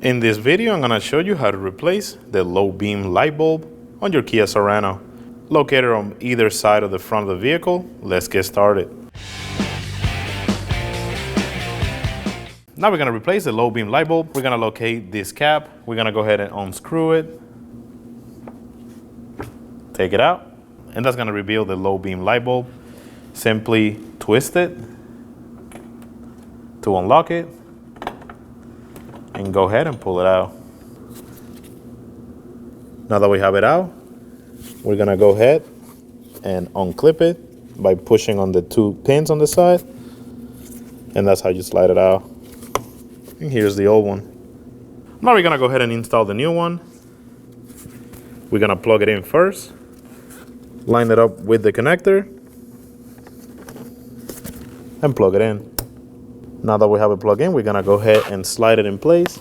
In this video, I'm going to show you how to replace the low beam light bulb on your Kia Sorento, located on either side of the front of the vehicle. Let's get started. Now we're going to replace the low beam light bulb. We're going to locate this cap. We're going to go ahead and unscrew it. Take it out. And that's going to reveal the low beam light bulb. Simply twist it to unlock it. And go ahead and pull it out. Now that we have it out, we're going to go ahead and unclip it by pushing on the two pins on the side. And that's how you slide it out. And here's the old one. Now we're going to go ahead and install the new one. We're going to plug it in first. Line it up with the connector. And plug it in. Now that we have it plugged in, we're going to go ahead and slide it in place.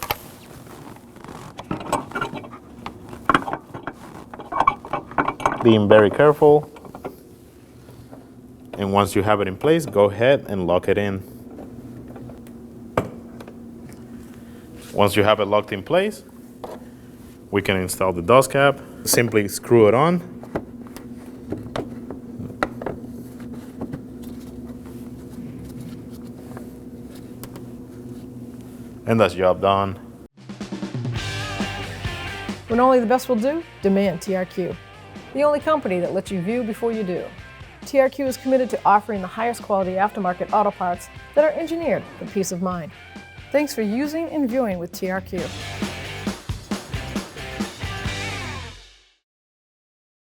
Being very careful. And once you have it in place, go ahead and lock it in. Once you have it locked in place, we can install the dust cap. Simply screw it on. And that's job done. When only the best will do, demand TRQ. The only company that lets you view before you do. TRQ is committed to offering the highest quality aftermarket auto parts that are engineered for peace of mind. Thanks for using and viewing with TRQ.